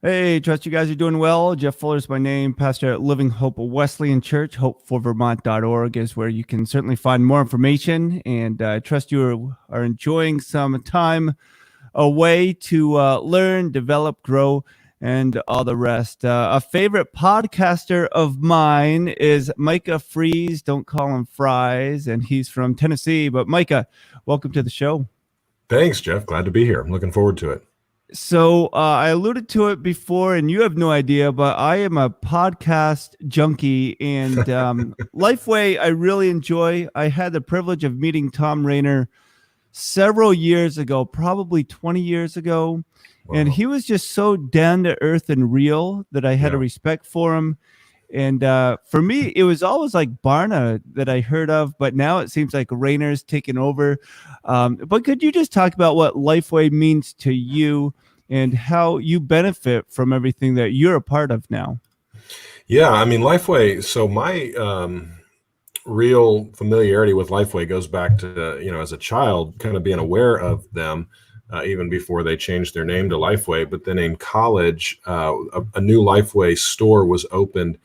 Hey, trust you guys are doing well. Jeff Fuller is my name, pastor at Living Hope Wesleyan Church. Hopeforvermont.org is where you can certainly find more information. And I trust you are enjoying some time away to learn, develop, grow, and all the rest. A favorite podcaster of mine is Micah Fries. Don't call him Fries, and he's from Tennessee. But Micah, welcome to the show. Thanks, Jeff. Glad to be here. I'm looking forward to it. So I alluded to it before, and you have no idea, but I am a podcast junkie, and LifeWay I really enjoy. I had the privilege of meeting Tom Rayner several years ago, probably 20 years ago, and Wow. he was just so down to earth and real that I had a Yeah. respect for him. And for me, it was always like Barna that I heard of, but now it seems like Rayner's taken over. But could you just talk about what LifeWay means to you and how you benefit from everything that you're a part of now? Yeah, I mean, LifeWay. So my real familiarity with LifeWay goes back to, as a child, kind of being aware of them even before they changed their name to LifeWay. But then in college, a new LifeWay store was opened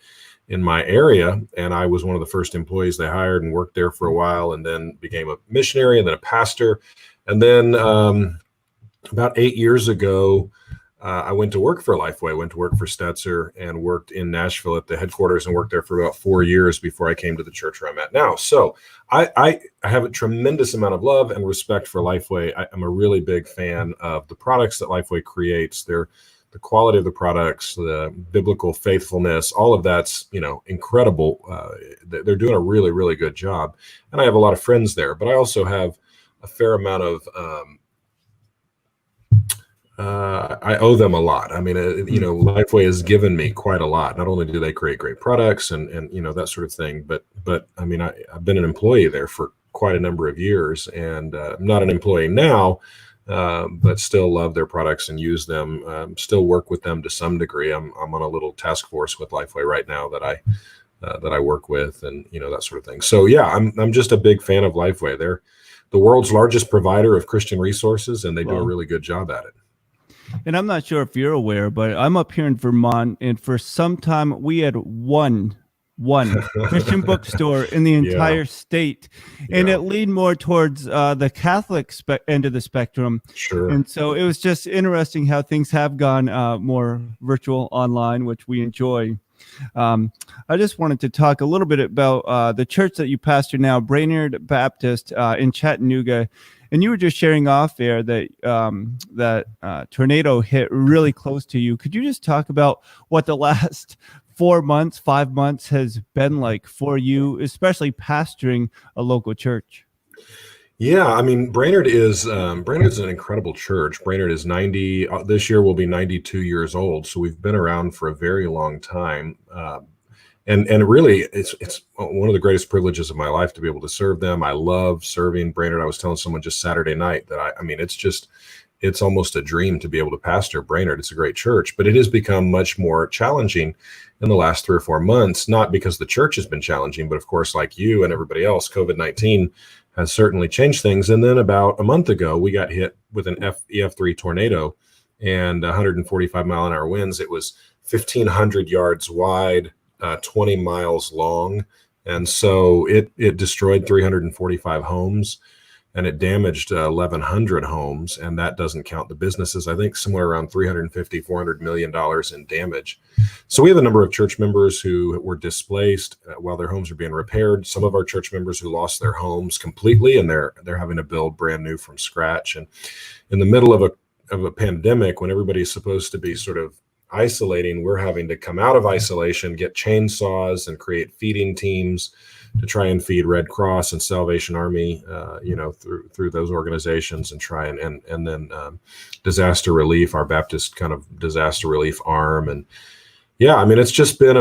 in my area, and I was one of the first employees they hired and worked there for a while, and then became a missionary and then a pastor. And then about 8 years ago, I went to work for Lifeway, went to work for Stetzer, and worked in Nashville at the headquarters and worked there for about 4 years before I came to the church where I'm at now. So I have a tremendous amount of love and respect for Lifeway. I'm a really big fan of the products that Lifeway creates. The quality of the products, the biblical faithfulness, all of that's, incredible. They're doing a really, really good job. And I have a lot of friends there, but I also have a fair amount of I owe them a lot. I mean, Lifeway has given me quite a lot. Not only do they create great products and that sort of thing, but I mean, I've been an employee there for quite a number of years, and I'm not an employee now, but still love their products and use them. Still work with them to some degree. I'm on a little task force with Lifeway right now that I work with, and that sort of thing. So yeah, I'm just a big fan of Lifeway. They're the world's largest provider of Christian resources, and they do a really good job at it. And I'm not sure if you're aware, but I'm up here in Vermont, and for some time we had one Christian bookstore in the entire state, and it leaned more towards the Catholic end of the spectrum. Sure. And so it was just interesting how things have gone more virtual online, which we enjoy. I just wanted to talk a little bit about the church that you pastor now, Brainerd Baptist in Chattanooga. And you were just sharing off air that that tornado hit really close to you. Could you just talk about what the last 4 months, 5 months has been like for you, especially pastoring a local church? Yeah, I mean, Brainerd is an incredible church. Brainerd is 90. This year will be 92 years old, so we've been around for a very long time. And really, it's one of the greatest privileges of my life to be able to serve them. I love serving Brainerd. I was telling someone just Saturday night that I mean, it's almost a dream to be able to pastor Brainerd. It's a great church, but it has become much more challenging in the last 3 or 4 months, not because the church has been challenging, but of course, like you and everybody else, COVID-19 has certainly changed things. And then about a month ago, we got hit with an EF3 tornado and 145 mile an hour winds. It was 1,500 yards wide, 20 miles long. And so it destroyed 345 homes, and it damaged 1,100 homes. And that doesn't count the businesses. I think somewhere around $350-400 million in damage. So we have a number of church members who were displaced while their homes are being repaired. Some of our church members who lost their homes completely, and they're having to build brand new from scratch. And in the middle of a pandemic, when everybody's supposed to be sort of isolating, we're having to come out of isolation, get chainsaws, and create feeding teams to try and feed Red Cross and Salvation Army, through those organizations, and try and then disaster relief, our Baptist kind of disaster relief arm. And yeah, I mean, it's just been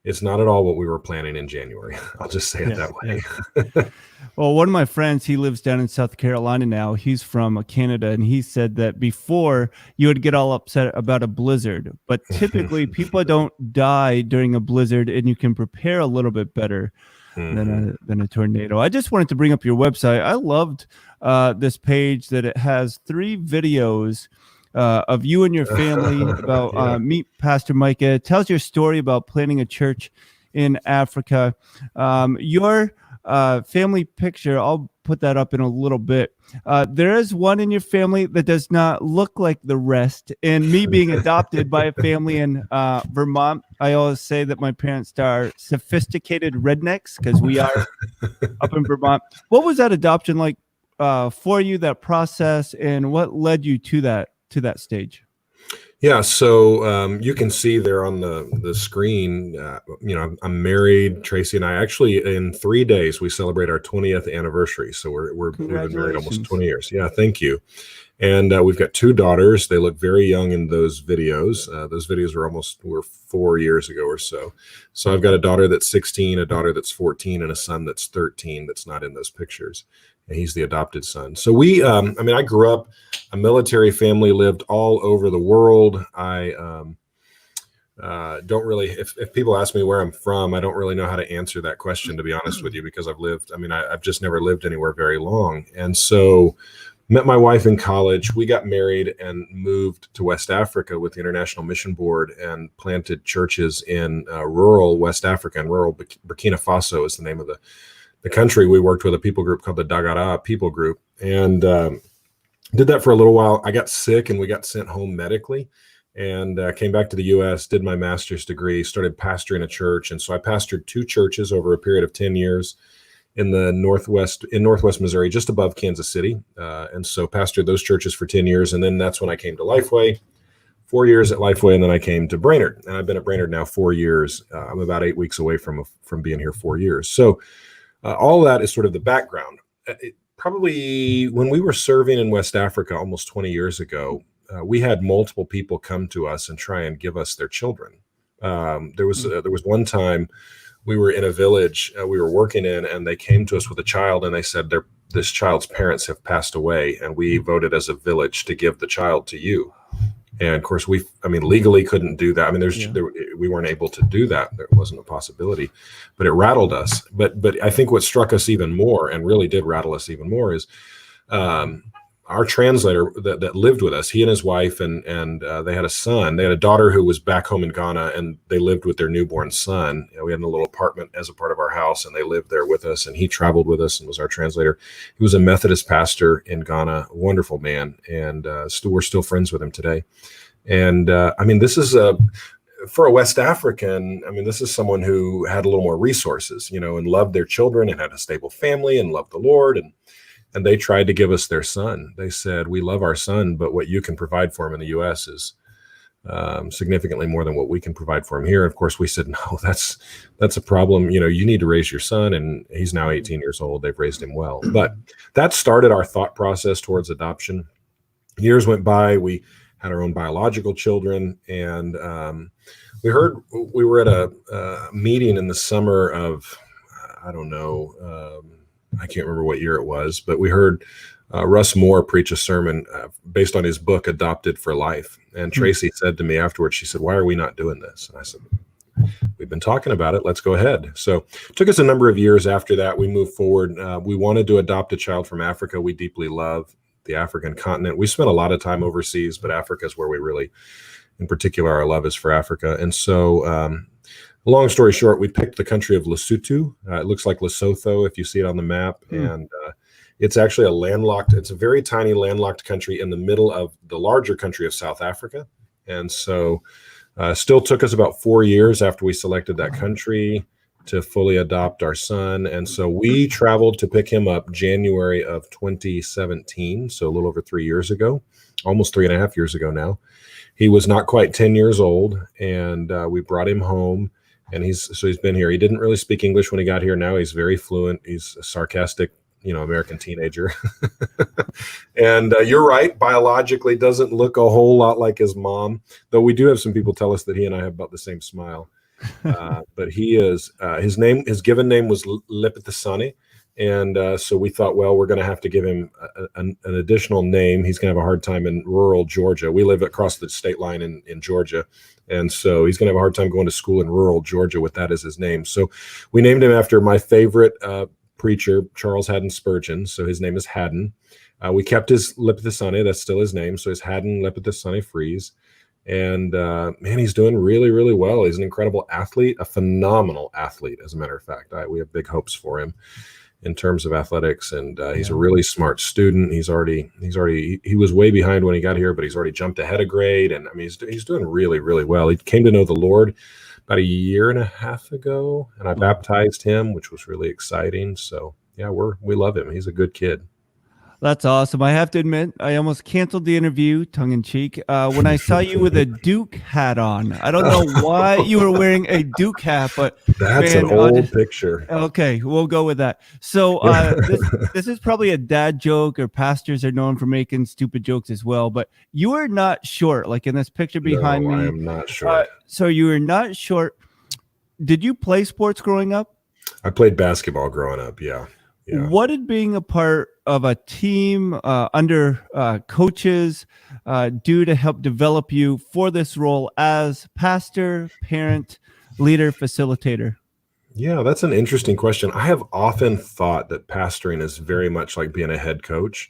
it's not at all what we were planning in January. I'll just say it that way. Yeah. Well, one of my friends, he lives down in South Carolina now. He's from Canada, and he said that before you would get all upset about a blizzard, but typically people don't die during a blizzard, and you can prepare a little bit better than a tornado. I just wanted to bring up your website. I loved this page that it has 3 videos of you and your family about Yeah. meet Pastor Micah. It tells your story about planting a church in Africa. Your family picture, I'll put that up in a little bit. There is one in your family that does not look like the rest. And me being adopted by a family in Vermont, I always say that my parents are sophisticated rednecks because we are up in Vermont. What was that adoption like for you, that process, and what led you to that stage? Yeah, so you can see there on the screen, I'm married. Tracy and I actually, in 3 days, we celebrate our 20th anniversary. So we've been married almost 20 years. Yeah, thank you. And we've got 2 daughters. They look very young in those videos. Those videos were 4 years ago or so. So I've got a daughter that's 16, a daughter that's 14, and a son that's 13 that's not in those pictures. And he's the adopted son. So I grew up a military family, lived all over the world. I don't really, if people ask me where I'm from, I don't really know how to answer that question, to be honest with you, because I've just never lived anywhere very long. And so met my wife in college. We got married and moved to West Africa with the International Mission Board and planted churches in rural West Africa, and rural Burkina Faso is the name of the country. We worked with a people group called the Dagara people group, and did that for a little while. I got sick and we got sent home medically, and came back to the U.S., did my master's degree, started pastoring a church. And so I pastored 2 churches over a period of 10 years in Northwest Missouri, just above Kansas City. And so pastored those churches for 10 years. And then that's when I came to LifeWay, 4 years at LifeWay. And then I came to Brainerd, and I've been at Brainerd now 4 years. I'm about 8 weeks away from being here 4 years. So all that is sort of the background. Probably when we were serving in West Africa almost 20 years ago, we had multiple people come to us and try and give us their children. There was one time we were in a village we were working in, and they came to us with a child, and they said, this child's parents have passed away, and we voted as a village to give the child to you. And of course, legally couldn't do that. We weren't able to do that. There wasn't a possibility, but it rattled us. But I think what struck us even more, and really did rattle us even more, is our translator that lived with us. He and his wife, and they had a son. They had a daughter who was back home in Ghana, and they lived with their newborn son. We had a little apartment as a part of our house, and they lived there with us. And he traveled with us and was our translator. He was a Methodist pastor in Ghana, a wonderful man, and we're still friends with him today. And this is for a West African. This is someone who had a little more resources, and loved their children and had a stable family and loved the Lord. And they tried to give us their son. They said, we love our son, but what you can provide for him in the U.S. is significantly more than what we can provide for him here. Of course, we said, no, that's a problem. You need to raise your son. And he's now 18 years old. They've raised him well. But that started our thought process towards adoption. Years went by. We had our own biological children. And we were at a meeting in the summer of, I don't know, I can't remember what year it was, but we heard Russ Moore preach a sermon based on his book, Adopted for Life. And Tracy said to me afterwards, she said, why are we not doing this? And I said, we've been talking about it. Let's go ahead. So it took us a number of years after that. We moved forward. We wanted to adopt a child from Africa. We deeply love the African continent. We spent a lot of time overseas, but Africa is where we really, in particular, our love is for Africa. And so, long story short, we picked the country of Lesotho. It looks like Lesotho if you see it on the map. And it's actually it's a very tiny landlocked country in the middle of the larger country of South Africa. And so still took us about 4 years after we selected that country to fully adopt our son. And so we traveled to pick him up January of 2017. So a little over 3 years ago, almost 3.5 years ago now. He was not quite 10 years old, and we brought him home. And he's been here. He didn't really speak English when he got here. Now he's very fluent. He's a sarcastic, American teenager. And you're right. Biologically doesn't look a whole lot like his mom, though we do have some people tell us that he and I have about the same smile. But he is, his given name was Lepithasani. And so we thought, well, we're going to have to give him an additional name. He's going to have a hard time in rural Georgia. We live across the state line in Georgia. And so he's going to have a hard time going to school in rural Georgia with that as his name. So we named him after my favorite preacher, Charles Haddon Spurgeon. So his name is Haddon. We kept his Lipithusane, that's still his name, so it's Haddon Lipithusane Fries. And man, he's doing really, really well. He's an incredible athlete, a phenomenal athlete, as a matter of fact. We have big hopes for him in terms of athletics, and he's a really smart student. He was way behind when he got here, but he's already jumped ahead a grade, and I mean, he's doing really, really well. He came to know the Lord about 1.5 years ago, and I baptized him, which was really exciting. So yeah, we love him. He's a good kid. That's awesome. I have to admit, I almost canceled the interview, tongue in cheek, when I saw you with a Duke hat on. I don't know why you were wearing a Duke hat, but that's an old picture. Okay, we'll go with that. So this is probably a dad joke, or pastors are known for making stupid jokes as well. But you are not short, like in this picture behind me. I am not short. So you are not short. Did you play sports growing up? I played basketball growing up. Yeah. What did being a part of a team under coaches do to help develop you for this role as pastor, parent, leader, facilitator? Yeah, that's an interesting question. I have often thought that pastoring is very much like being a head coach.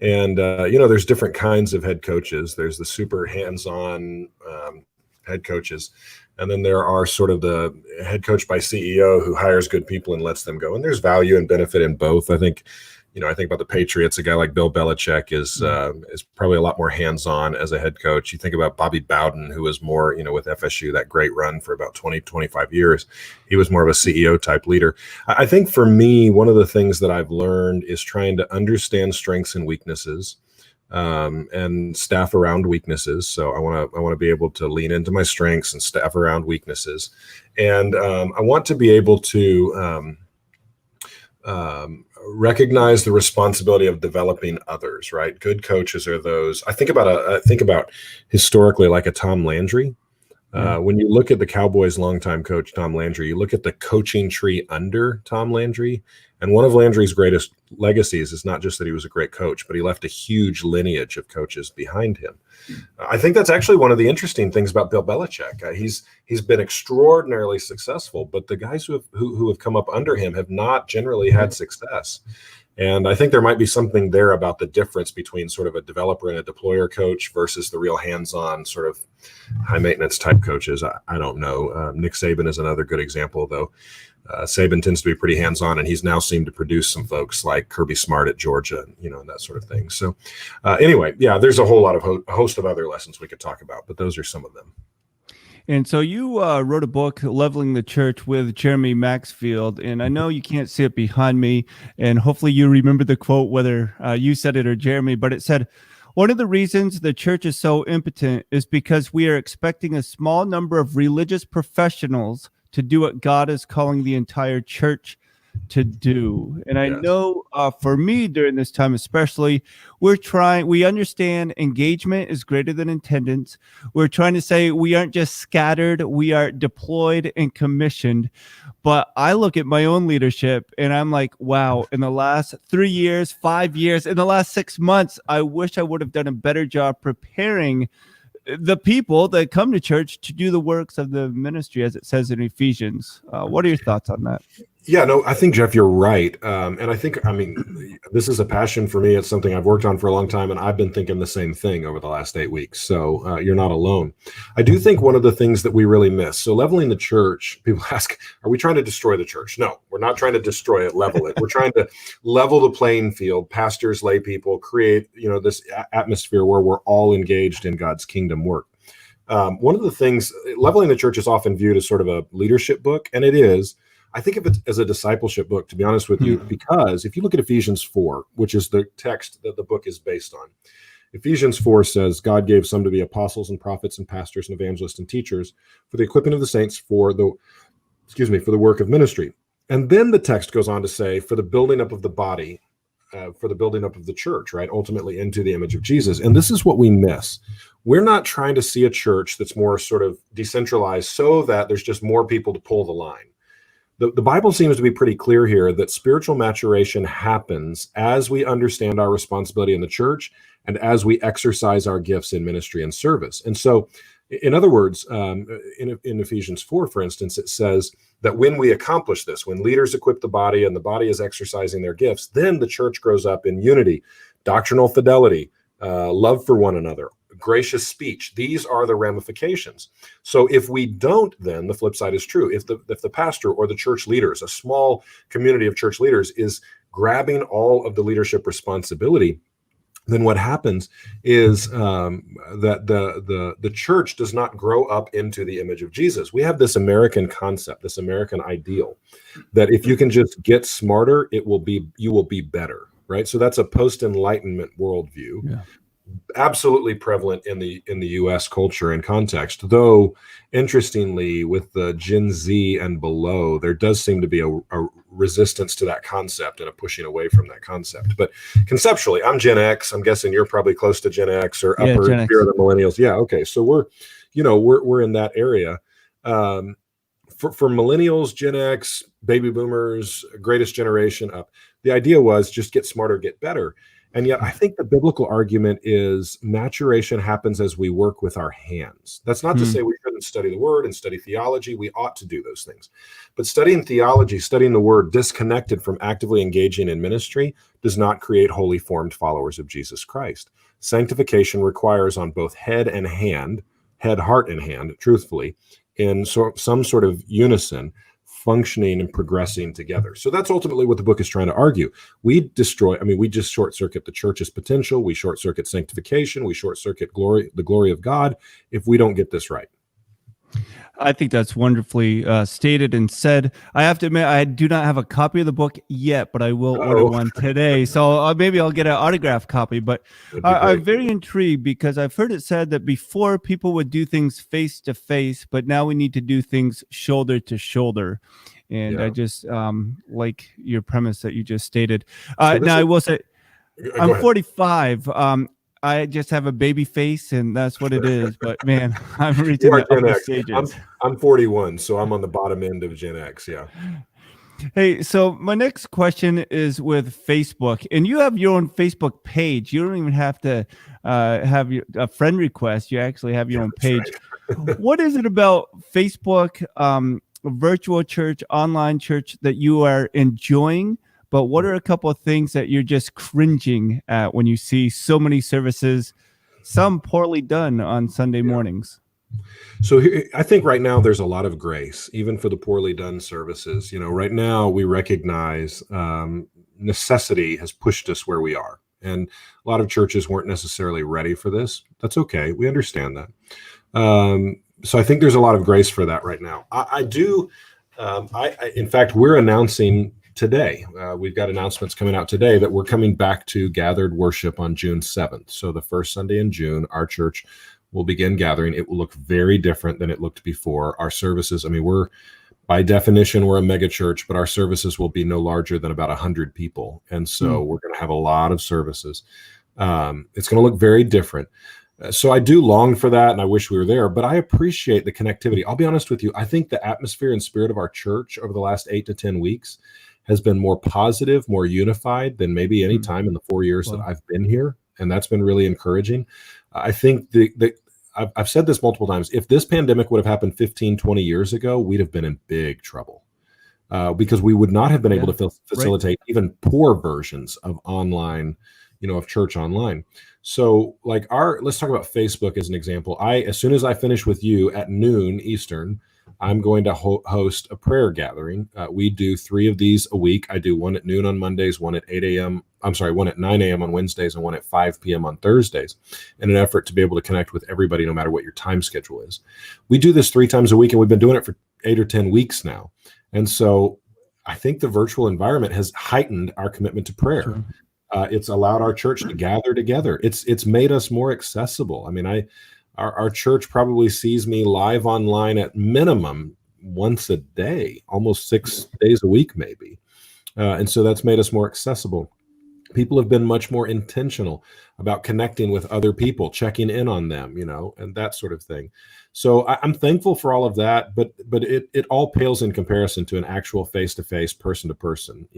And, there's different kinds of head coaches. There's the super hands-on head coaches. And then there are sort of the head coach by CEO who hires good people and lets them go. And there's value and benefit in both. I think about the Patriots, a guy like Bill Belichick is probably a lot more hands-on as a head coach. You think about Bobby Bowden, who was more, with FSU, that great run for about 20, 25 years. He was more of a CEO type leader. I think for me, one of the things that I've learned is trying to understand strengths and weaknesses. And staff around weaknesses. So I want to be able to lean into my strengths and staff around weaknesses. And I want to be able to recognize the responsibility of developing others, right? Good coaches are those. I think about historically like a Tom Landry. When you look at the Cowboys' longtime coach, Tom Landry, you look at the coaching tree under Tom Landry, and one of Landry's greatest legacies is not just that he was a great coach, but he left a huge lineage of coaches behind him. I think that's actually one of the interesting things about Bill Belichick. He's been extraordinarily successful, but the guys who have come up under him have not generally had success. And I think there might be something there about the difference between sort of a developer and a deployer coach versus the real hands-on sort of high maintenance type coaches. I don't know. Nick Saban is another good example, though. Saban tends to be pretty hands-on, and he's now seemed to produce some folks like Kirby Smart at Georgia, and that sort of thing. So anyway, yeah, there's a whole lot of host of other lessons we could talk about, but those are some of them. And so you wrote a book, Leveling the Church, with Jeremy Maxfield. And I know you can't see it behind me, and hopefully you remember the quote, whether you said it or Jeremy, but it said, "One of the reasons the church is so impotent is because we are expecting a small number of religious professionals to do what God is calling the entire church to do." And I know for me during this time, especially, we understand engagement is greater than attendance. We're trying to say we aren't just scattered, we are deployed and commissioned. But I look at my own leadership and I'm like, wow, in the last 3 years, 5 years, in the last 6 months, I wish I would have done a better job preparing the people that come to church to do the works of the ministry, as it says in Ephesians. What are your thoughts on that? Yeah, no, I think, Jeff, you're right. And I think, this is a passion for me. It's something I've worked on for a long time, and I've been thinking the same thing over the last 8 weeks. So you're not alone. I do think one of the things that we really miss, so leveling the church, people ask, are we trying to destroy the church? No, we're not trying to destroy it, level it. We're trying to level the playing field, pastors, lay people, create, this atmosphere where we're all engaged in God's kingdom work. One of the things, Leveling the Church is often viewed as sort of a leadership book, and it is. I think of it as a discipleship book, to be honest with you, because if you look at Ephesians 4, which is the text that the book is based on, Ephesians 4 says, God gave some to be apostles and prophets and pastors and evangelists and teachers for the equipping of the saints for the work of ministry. And then the text goes on to say, for the building up of the body, for the building up of the church, right? Ultimately into the image of Jesus. And this is what we miss. We're not trying to see a church that's more sort of decentralized so that there's just more people to pull the line. The Bible seems to be pretty clear here that spiritual maturation happens as we understand our responsibility in the church and as we exercise our gifts in ministry and service. And so, in other words, in Ephesians 4, for instance, it says that when we accomplish this, when leaders equip the body and the body is exercising their gifts, then the church grows up in unity doctrinal fidelity, love for one another, gracious speech. These are the ramifications. So if we don't, then the flip side is true. If the pastor or the church leaders, a small community of church leaders, is grabbing all of the leadership responsibility, then what happens is that the church does not grow up into the image of Jesus. We have this American concept, this American ideal, that if you can just get smarter, you will be better, right? So that's a post-Enlightenment worldview. Yeah. Absolutely prevalent in the U.S. culture and context, though interestingly, with the Gen Z and below, there does seem to be a resistance to that concept and a pushing away from that concept. But conceptually, I'm Gen X. I'm guessing you're probably close to Gen X or upper tier of the millennials. Yeah, okay. So we're in that area. For millennials, Gen X, baby boomers, greatest generation up, the idea was just get smarter, get better. And yet I think the biblical argument is maturation happens as we work with our hands. That's not to say we shouldn't study the word and study theology. We ought to do those things. But studying theology, studying the word disconnected from actively engaging in ministry does not create wholly formed followers of Jesus Christ. Sanctification requires on both head and hand, head, heart, and hand, truthfully, in some sort of unison, functioning and progressing together. So that's ultimately what the book is trying to argue. We just short circuit the church's potential. We short circuit sanctification. We short circuit the glory of God if we don't get this right. I think that's wonderfully stated and said. I have to admit, I do not have a copy of the book yet, but I will order one today. So maybe I'll get an autographed copy. But I'm very intrigued because I've heard it said that before people would do things face to face, but now we need to do things shoulder to shoulder. And I just like your premise that you just stated. Now, I will say, I'm 45. I just have a baby face, and that's what it is. But man, I'm reaching the upper stages. I'm 41, so I'm on the bottom end of Gen X. Yeah. Hey, so my next question is with Facebook, and you have your own Facebook page. You don't even have to have a friend request. You actually have your own page. Right. What is it about Facebook, virtual church, online church that you are enjoying? But what are a couple of things that you're just cringing at when you see so many services, some poorly done on Sunday mornings? So I think right now there's a lot of grace, even for the poorly done services. Right now we recognize necessity has pushed us where we are. And a lot of churches weren't necessarily ready for this. That's okay. We understand that. So I think there's a lot of grace for that right now. In fact, we're announcing today, we've got announcements coming out today that we're coming back to gathered worship on June 7th. So the first Sunday in June, our church will begin gathering. It will look very different than it looked before. Our services, by definition, we're a mega church, but our services will be no larger than about 100 people. And so we're going to have a lot of services. It's going to look very different. So I do long for that, and I wish we were there, but I appreciate the connectivity. I'll be honest with you. I think the atmosphere and spirit of our church over the last 8 to 10 weeks has been more positive, more unified than maybe any time in the 4 years that I've been here. And that's been really encouraging. I think I've said this multiple times. If this pandemic would have happened 15, 20 years ago, we'd have been in big trouble because we would not have been able to facilitate even poor versions of online, of church online. So let's talk about Facebook as an example. As soon as I finish with you at noon Eastern, I'm going to host a prayer gathering. We do 3 of these a week. I do one at noon on Mondays, one at 8 a.m. One at 9 a.m. on Wednesdays, and one at 5 p.m. on Thursdays, in an effort to be able to connect with everybody, no matter what your time schedule is. We do this 3 times a week, and we've been doing it for 8 or 10 weeks now. And so I think the virtual environment has heightened our commitment to prayer. Sure. It's allowed our church to gather together. It's made us more accessible. Our church probably sees me live online at minimum once a day, almost 6 days a week, maybe. And so that's made us more accessible. People have been much more intentional about connecting with other people, checking in on them, and that sort of thing. So I'm thankful for all of that, but it all pales in comparison to an actual face-to-face, person-to-person.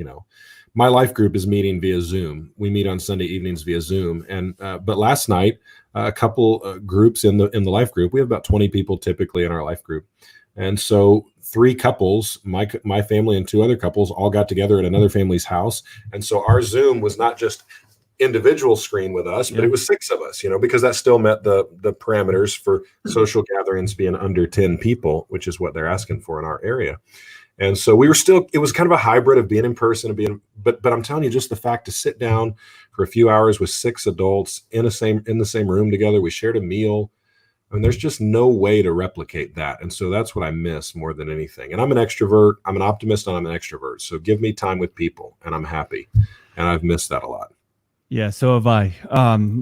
My life group is meeting via Zoom. We meet on Sunday evenings via Zoom, and but last night, a couple groups in the life group. We have about 20 people typically in our life group, and so 3 couples, my family and 2 other couples, all got together at another family's house, and so our Zoom was not just individual screen with us, but it was 6 of us, because that still met the parameters for social gatherings being under 10 people, which is what they're asking for in our area. And so we were still, it was kind of a hybrid of being in person and but I'm telling you, just the fact to sit down for a few hours with 6 adults in the same room together, we shared a meal. I mean, there's just no way to replicate that. And so that's what I miss more than anything. And I'm an extrovert, I'm an optimist, and I'm an extrovert. So give me time with people and I'm happy. And I've missed that a lot. Yeah, so have I.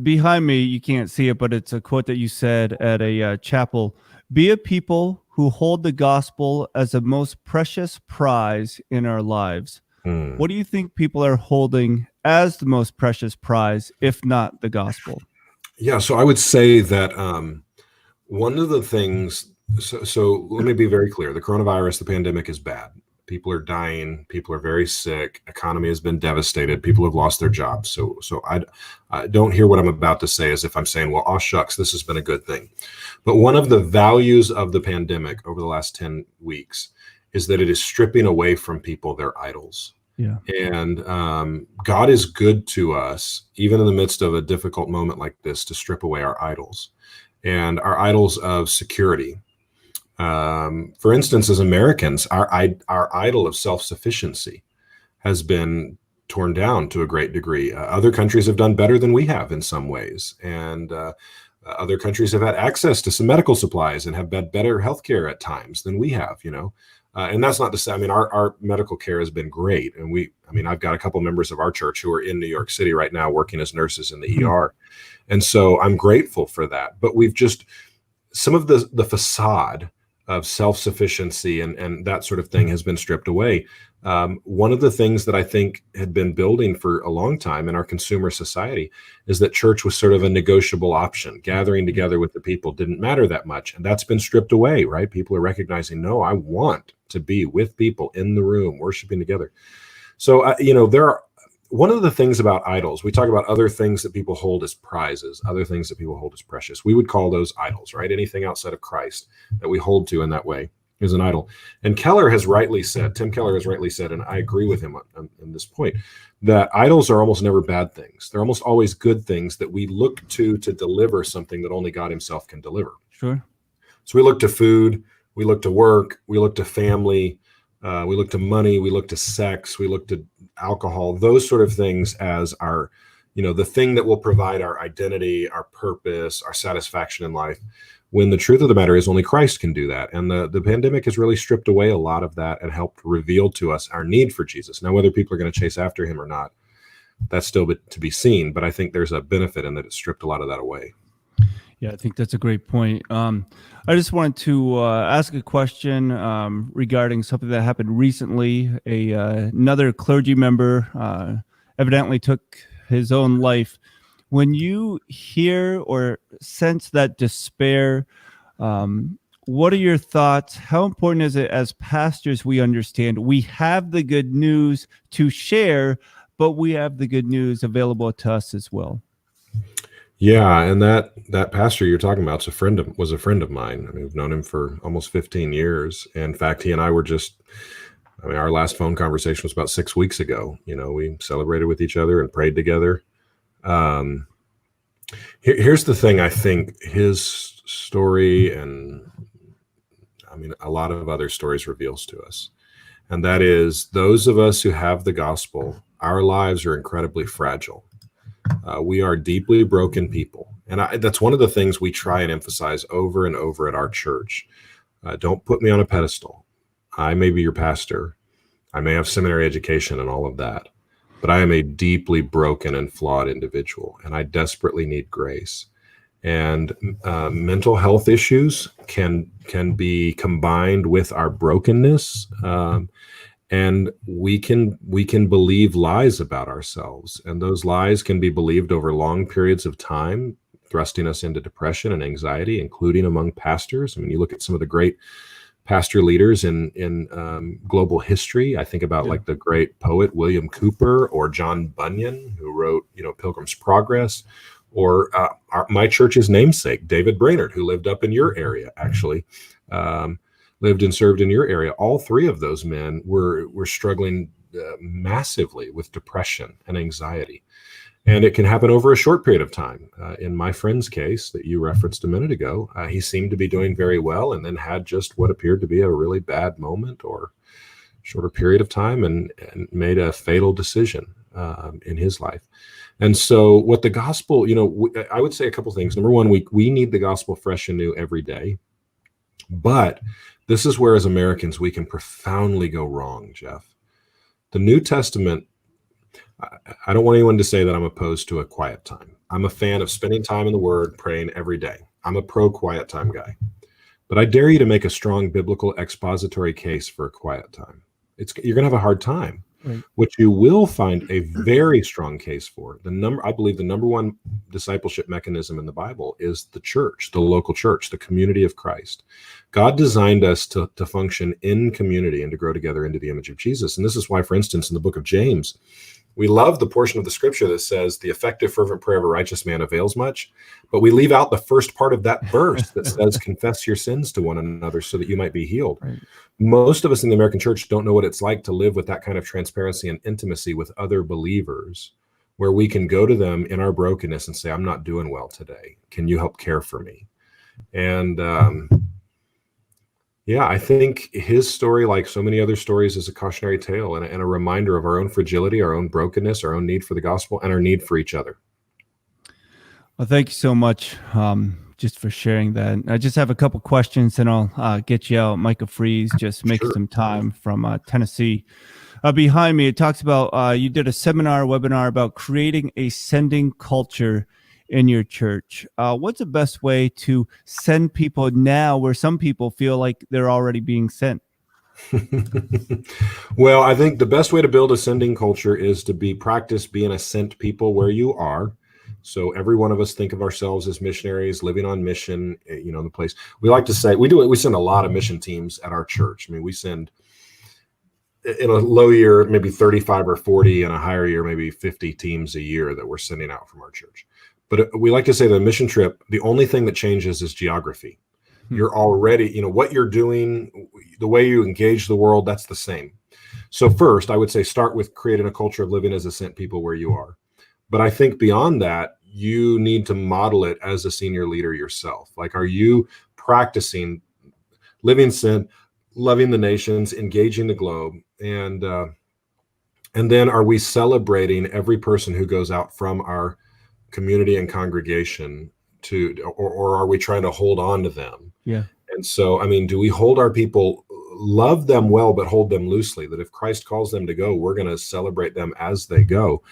Behind me, you can't see it, but it's a quote that you said at a chapel. Be a people who hold the gospel as the most precious prize in our lives. What do you think people are holding as the most precious prize, if not the gospel? Yeah, so I would say that one of the things, so let me be very clear. The coronavirus, the pandemic is bad. People are dying. People are very sick. Economy has been devastated. People have lost their jobs. So I don't hear what I'm about to say as if I'm saying, well, oh, shucks, this has been a good thing. But one of the values of the pandemic over the last 10 weeks is that it is stripping away from people their idols. Yeah. And God is good to us, even in the midst of a difficult moment like this, to strip away our idols and our idols of security. For instance, as Americans, our idol of self-sufficiency has been torn down to a great degree. Other countries have done better than we have in some ways. And other countries have had access to some medical supplies and have had better healthcare at times than we have, and that's not to say, I mean, our medical care has been great. And I've got a couple members of our church who are in New York City right now working as nurses in the ER. And so I'm grateful for that. But we've just, some of the facade of self-sufficiency and that sort of thing has been stripped away. One of the things that I think had been building for a long time in our consumer society is that church was sort of a negotiable option. Gathering together with the people didn't matter that much. And that's been stripped away, right? People are recognizing, no, I want to be with people in the room, worshiping together. So, there are, one of the things about idols, we talk about other things that people hold as prizes, other things that people hold as precious. We would call those idols, right? Anything outside of Christ that we hold to in that way is an idol. And Tim Keller has rightly said, and I agree with him on this point, that idols are almost never bad things. They're almost always good things that we look to deliver something that only God himself can deliver. Sure. So we look to food, we look to work, we look to family, we look to money, we look to sex, we look to alcohol, those sort of things as our, the thing that will provide our identity, our purpose, our satisfaction in life. When the truth of the matter is only Christ can do that. And the pandemic has really stripped away a lot of that and helped reveal to us our need for Jesus. Now, whether people are going to chase after him or not, that's still to be seen. But I think there's a benefit in that it stripped a lot of that away. Yeah, I think that's a great point. I just wanted to ask a question regarding something that happened recently. Another clergy member evidently took his own life. When you hear or sense that despair, what are your thoughts? How important is it as pastors we understand we have the good news to share, but we have the good news available to us as well? Yeah, and that pastor you're talking about was a friend of mine. I mean, we've known him for almost 15 years. In fact, he and I were our last phone conversation was about 6 weeks ago. We celebrated with each other and prayed together. Here's the thing. I think his story and a lot of other stories reveals to us, and that is those of us who have the gospel, our lives are incredibly fragile. We are deeply broken people. And that's one of the things we try and emphasize over and over at our church. Don't put me on a pedestal. I may be your pastor. I may have seminary education and all of that, but I am a deeply broken and flawed individual, and I desperately need grace. And mental health issues can be combined with our brokenness. And we can believe lies about ourselves, and those lies can be believed over long periods of time, thrusting us into depression and anxiety, including among pastors. I mean, you look at some of the great pastor leaders in global history. I think about like the great poet William Cooper or John Bunyan, who wrote Pilgrim's Progress, or my church's namesake David Brainerd, who lived up in your area actually. Lived and served in your area. All three of those men were struggling massively with depression and anxiety. And it can happen over a short period of time. In my friend's case that you referenced a minute ago, he seemed to be doing very well and then had just what appeared to be a really bad moment or shorter period of time and made a fatal decision in his life. And so what the gospel, I would say a couple things. Number one, we need the gospel fresh and new every day. But this is where, as Americans, we can profoundly go wrong, Jeff. The New Testament, I don't want anyone to say that I'm opposed to a quiet time. I'm a fan of spending time in the Word, praying every day. I'm a pro-quiet time guy. But I dare you to make a strong biblical expository case for a quiet time. You're going to have a hard time. Right. What you will find a very strong case for, I believe the number one discipleship mechanism in the Bible is the church, the local church, the community of Christ. God designed us to function in community and to grow together into the image of Jesus. And this is why, for instance, in the book of James, we love the portion of the scripture that says the effective fervent prayer of a righteous man avails much, but we leave out the first part of that verse that says confess your sins to one another so that you might be healed. Right. Most of us in the American church don't know what it's like to live with that kind of transparency and intimacy with other believers, where we can go to them in our brokenness and say, I'm not doing well today. Can you help care for me? And I think his story, like so many other stories, is a cautionary tale and a reminder of our own fragility, our own brokenness, our own need for the gospel, and our need for each other. Well, thank you so much just for sharing that. I just have a couple questions, and I'll get you out. Micah Fries just making some time from Tennessee. Behind me, it talks about you did a webinar about creating a sending culture in your church. What's the best way to send people now where some people feel like they're already being sent? Well, I think the best way to build a sending culture is to practice being a sent people where you are. So every one of us think of ourselves as missionaries living on mission, in the place. We like to say, we send a lot of mission teams at our church. I mean, we send in a low year, maybe 35 or 40, in a higher year, maybe 50 teams a year that we're sending out from our church. But we like to say the mission trip, the only thing that changes is geography. You're already, what you're doing, the way you engage the world, that's the same. So first, I would say start with creating a culture of living as a sent people where you are. But I think beyond that, you need to model it as a senior leader yourself. Like, are you practicing living sent, loving the nations, engaging the globe? And then are we celebrating every person who goes out from our community and congregation or are we trying to hold on to them? Yeah. And so, do we hold our people, love them well, but hold them loosely, that if Christ calls them to go, we're going to celebrate them as they go.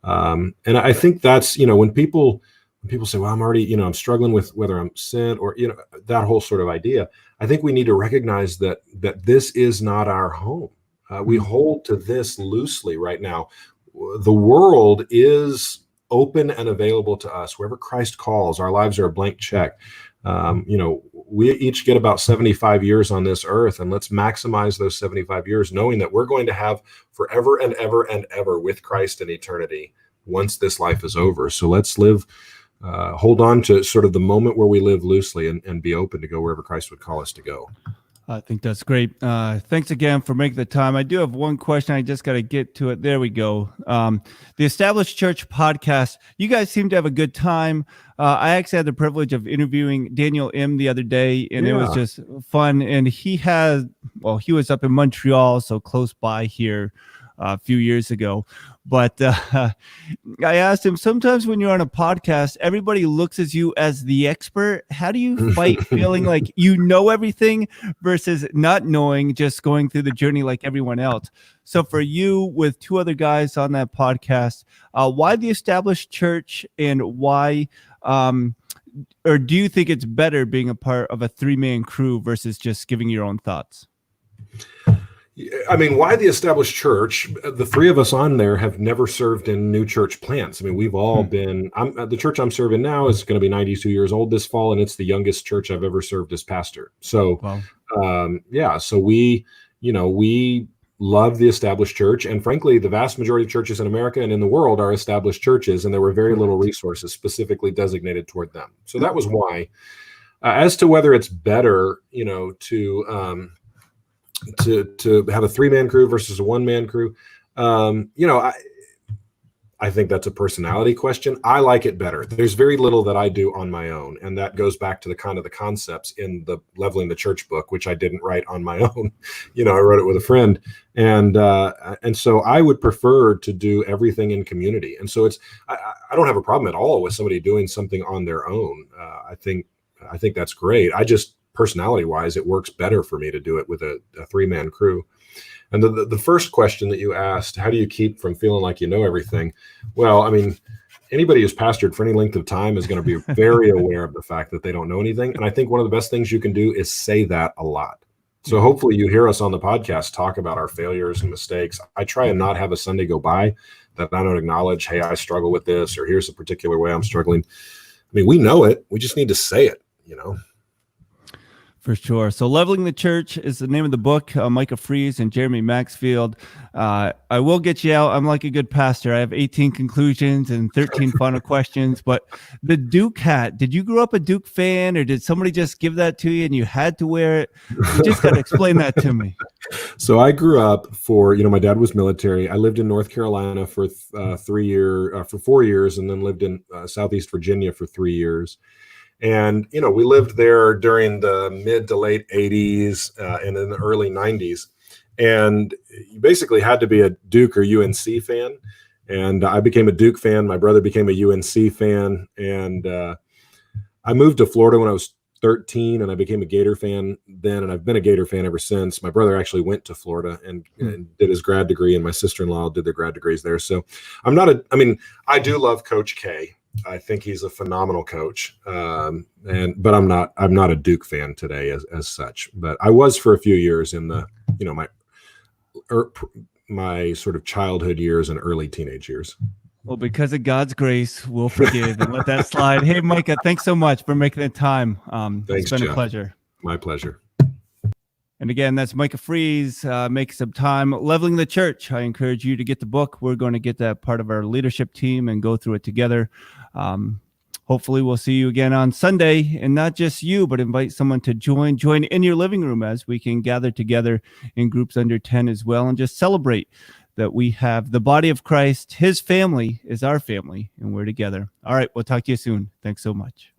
And I think that's, when people say, well, I'm already, I'm struggling with whether I'm sent or, that whole sort of idea. I think we need to recognize that this is not our home. We hold to this loosely right now. The world is open and available to us. Wherever Christ calls, our lives are a blank check. We each get about 75 years on this earth, and let's maximize those 75 years, knowing that we're going to have forever and ever and ever with Christ in eternity once this life is over. So let's hold on to sort of the moment where we live loosely and be open to go wherever Christ would call us to go. I think that's great. Thanks again for making the time. I do have one question. I just got to get to it. There we go. The Established Church podcast. You guys seem to have a good time. I actually had the privilege of interviewing Daniel M. the other day, and it was just fun. And he was up in Montreal, so close by here a few years ago. But I asked him, sometimes when you're on a podcast, everybody looks at you as the expert. How do you fight feeling like you know everything versus not knowing, just going through the journey like everyone else? So for you, with two other guys on that podcast, why the Established Church, and why, or do you think it's better being a part of a three-man crew versus just giving your own thoughts? Why the Established Church? The three of us on there have never served in new church plants. We've all been, the church I'm serving now is going to be 92 years old this fall, and it's the youngest church I've ever served as pastor. So, wow. So we love the Established Church. And frankly, the vast majority of churches in America and in the world are established churches, and there were very little resources specifically designated toward them. So that was why. As to whether it's better, to have a three-man crew versus a one-man crew, I think that's a personality question. I like it better. There's very little that I do on my own, and that goes back to the kind of the concepts in the Leveling the Church book, which I didn't write on my own. I wrote it with a friend, and so I would prefer to do everything in community. And so I don't have a problem at all with somebody doing something on their own. I think that's great. I just, personality wise, it works better for me to do it with a 3-man crew. And the first question that you asked, how do you keep from feeling like you know everything? Well, I mean, anybody who's pastored for any length of time is going to be very aware of the fact that they don't know anything. And I think one of the best things you can do is say that a lot. So hopefully you hear us on the podcast talk about our failures and mistakes. I try and not have a Sunday go by that I don't acknowledge, hey, I struggle with this, or here's a particular way I'm struggling. I mean, we know it. We just need to say it, For sure. So Leveling the Church is the name of the book. Micah Fries and Jeremy Maxfield. I will get you out. I'm like a good pastor. I have 18 conclusions and 13 final questions. But the Duke hat, did you grow up a Duke fan, or did somebody just give that to you and you had to wear it? You just got to explain that to me. So I grew up my dad was military. I lived in North Carolina for 4 years, and then lived in Southeast Virginia for 3 years. And, we lived there during the mid to late 80s and in the early 90s. And you basically had to be a Duke or UNC fan. And I became a Duke fan. My brother became a UNC fan. And I moved to Florida when I was 13, and I became a Gator fan then. And I've been a Gator fan ever since. My brother actually went to Florida and did his grad degree, and my sister-in-law did their grad degrees there. So I do love Coach K. I think he's a phenomenal coach, but I'm not a Duke fan today as such. But I was for a few years in the my sort of childhood years and early teenage years. Well, because of God's grace, we'll forgive and let that slide. Hey, Micah, thanks so much for making the time. Thanks, it's been Jeff. A pleasure. My pleasure. And again, that's Micah Fries. Make some time. Leveling the Church. I encourage you to get the book. We're going to get that part of our leadership team and go through it together. Hopefully we'll see you again on Sunday, and not just you, but invite someone to join in your living room as we can gather together in groups under 10 as well, and just celebrate that we have the body of Christ. His family is our family, and we're together. All right. We'll talk to you soon. Thanks so much.